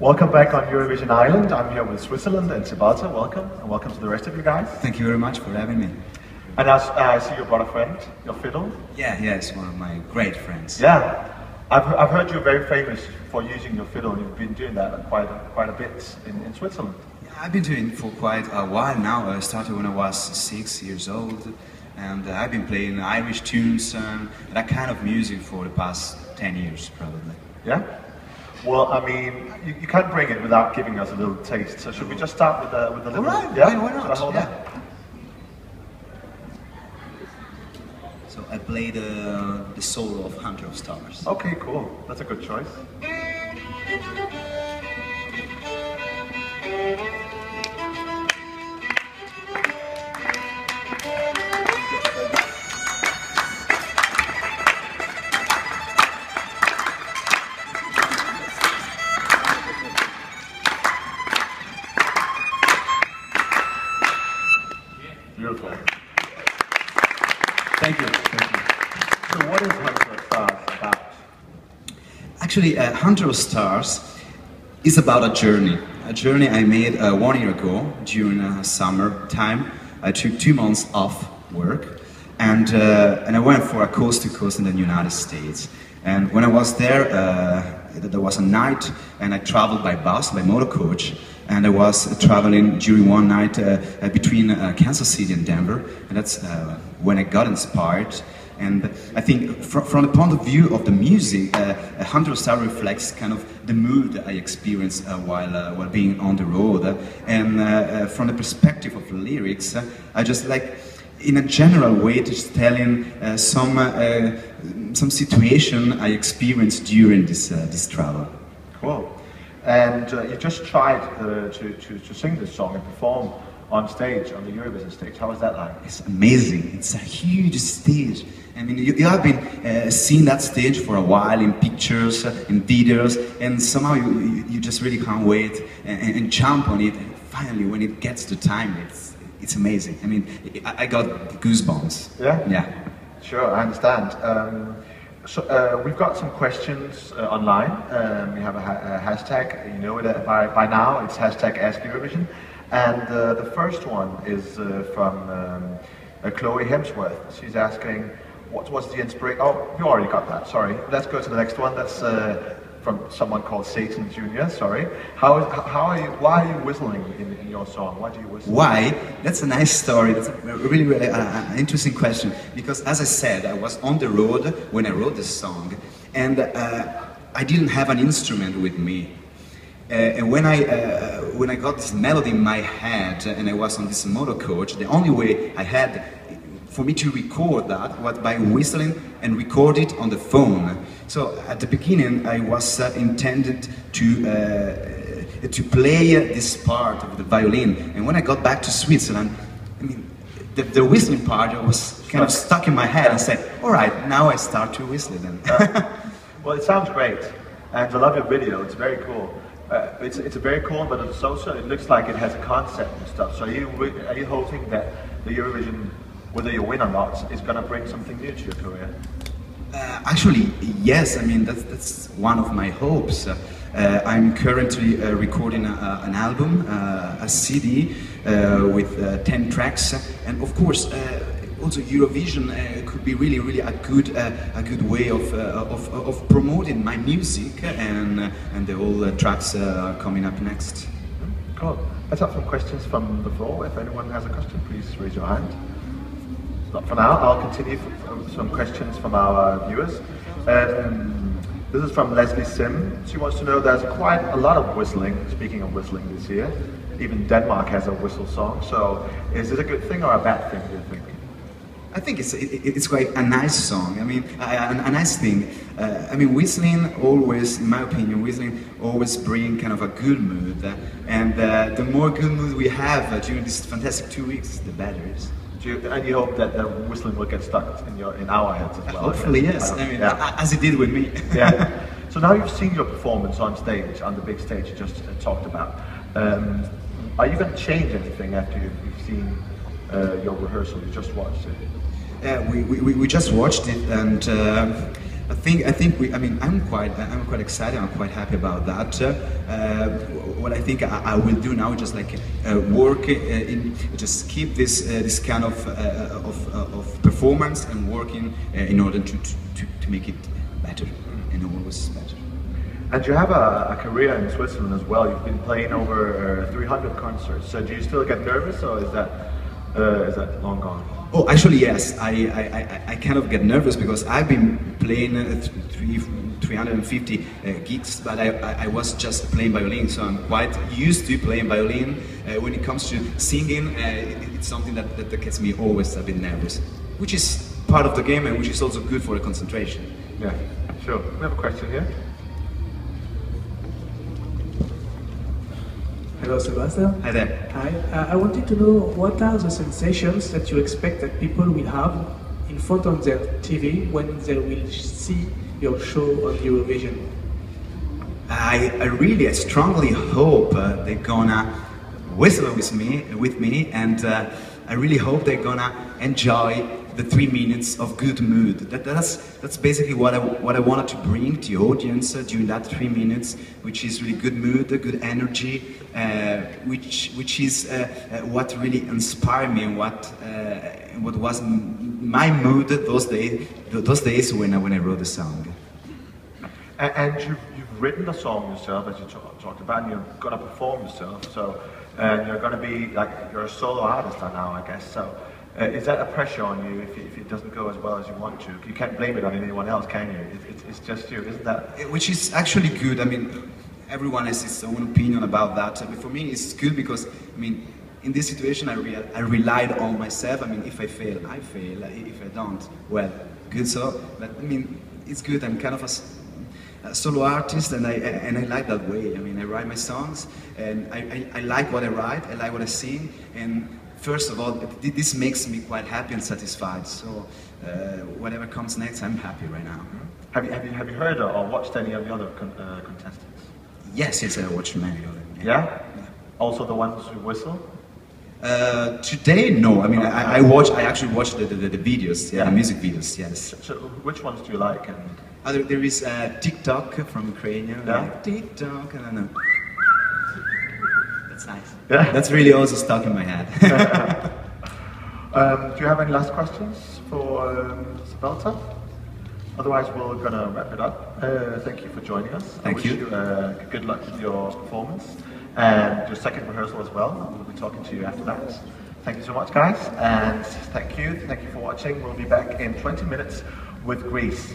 Welcome back on Eurovision Island. I'm here with Switzerland and Sebalter. Welcome, and welcome to the rest of you guys. Thank you very much for having me. And I see you brought a friend, your fiddle. Yeah, it's one of my great friends. Yeah, I've heard you're very famous for using your fiddle. You've been doing that quite a bit in Switzerland. Yeah, I've been doing it for quite a while now. I started when I was 6 years old, and I've been playing Irish tunes and that kind of music for the past 10 years, probably. Yeah? Well, I mean, you can't bring it without giving us a little taste. So should we just start with the little? All right, yeah? why not? Should I hold yeah. that? So I play the solo of Hunter of Stars. Okay, cool. That's a good choice. Beautiful. Thank you. So what is Hunter of Stars about? Actually, Hunter of Stars is about a journey I made 1 year ago during summer time. I took 2 months off work and I went for a coast to coast in the United States. And when I was there, there was a night and I traveled by bus, by motor coach, and I was traveling during one night between Kansas City and Denver, and that's when I got inspired. And I think from the point of view of the music, Hunter of Stars reflects kind of the mood I experienced while being on the road. And from the perspective of the lyrics, I just like, in a general way, just telling some situation I experienced during this travel. Cool. And you just tried to sing this song and perform on stage, on the Eurovision stage. How was that like? It's amazing. It's a huge stage. I mean, you have been seeing that stage for a while in pictures, in videos, and somehow you just really can't wait and jump on it. And finally, when it gets to time, it's amazing. I mean, I got goosebumps. Yeah? Yeah. Sure, I understand. So we've got some questions online. We have a hashtag, you know it by now, it's hashtag Ask Eurovision. And the first one is from Chloe Hemsworth. She's asking, what was the inspiration? Oh, you already got that, sorry. Let's go to the next one. That's from someone called Satan Jr., sorry. Why are you whistling in your song? Why do you whistle? Why? That's a nice story. That's a really interesting question. Because as I said, I was on the road when I wrote this song, and I didn't have an instrument with me. And when I got this melody in my head and I was on this motor coach, the only way I had for me to record that was by whistling and record it on the phone. So at the beginning I was intended to play this part of the violin, and when I got back to Switzerland, I mean, the whistling part was kind of stuck in my head and said, all right, now I start to whistle then. Well, it sounds great, and I love your video, it's very cool. It's a very cool, but it's also, it looks like it has a concept and stuff. So are you hoping that the Eurovision, whether you win or not, is going to bring something new to your career? Actually, yes. I mean, that's one of my hopes. I'm currently recording an album, a CD with 10 tracks, and of course, also Eurovision could be really a good way of promoting my music, and the whole tracks are coming up next. Cool. Let's have some questions from the floor. If anyone has a question, please raise your hand. Not for now. I'll continue with some questions from our viewers. This is from Leslie Sim. She wants to know, there's quite a lot of whistling, speaking of whistling this year. Even Denmark has a whistle song. So is it a good thing or a bad thing, do you think? I think it's quite a nice song. I mean, a nice thing. I mean, whistling always, in my opinion, whistling always brings kind of a good mood. And the more good mood we have during these fantastic 2 weeks, the better it is. And you hope that the whistling will get stuck in our heads as well? Hopefully, yes. I mean, as it did with me. Yeah. So now you've seen your performance on stage, on the big stage you just talked about. Are you going to change anything after you've seen your rehearsal? You just watched it. We just watched it, and I'm quite excited. I'm quite happy about that. What I think I will do now is just like work just keep this kind of performance and working in order to make it better and always better. And you have a career in Switzerland as well. You've been playing over 300 concerts. So do you still get nervous, or is that long gone? Oh, actually, yes. I kind of get nervous because I've been playing 350 gigs, but I was just playing violin, so I'm quite used to playing violin. When it comes to singing, it's something that gets me always a bit nervous, which is part of the game and which is also good for the concentration. Yeah, sure. We have a question here. Hello, Sebalter. Hi there. Hi. I wanted to know what are the sensations that you expect that people will have in front of their TV when they will see your show on Eurovision? I strongly hope they're gonna whistle with me, and I really hope they're gonna enjoy the 3 minutes of good mood. That's basically what I wanted to bring to the audience during that 3 minutes, which is really good mood, good energy, which is what really inspired me and what was my mood those days when I wrote the song. And you've written the song yourself, as you talked about, and you're going to perform yourself. So, and you're going to be like, you're a solo artist now, I guess. So, is that a pressure on you if it doesn't go as well as you want to? You can't blame it on anyone else, can you? It's just you, isn't that? Which is actually good. I mean, everyone has his own opinion about that. But for me, it's good because, I mean, in this situation, I relied on myself. I mean, if I fail, I fail. If I don't, well, good. So, but I mean, it's good. I'm kind of a solo artist, and I like that way. I mean, I write my songs, and I like what I write. I like what I sing, and first of all, this makes me quite happy and satisfied. So, whatever comes next, I'm happy right now. Have you heard or watched any of the other contestants? Yes, I watched many of them. Yeah? Also the ones who whistle? Today, no. I mean, I actually watched the videos, the music videos. Yes. So, which ones do you like? And there is TikTok from Ukraine. Yeah. Like, TikTok, I don't know. That's nice. Yeah. That's really also stuck in my head. Do you have any last questions for Sebalter? Otherwise, we're going to wrap it up. Thank you for joining us. Thank you. I wish you good luck with your performance and your second rehearsal as well. We'll be talking to you after that. Thank you so much, guys, and thank you for watching. We'll be back in 20 minutes with Greece.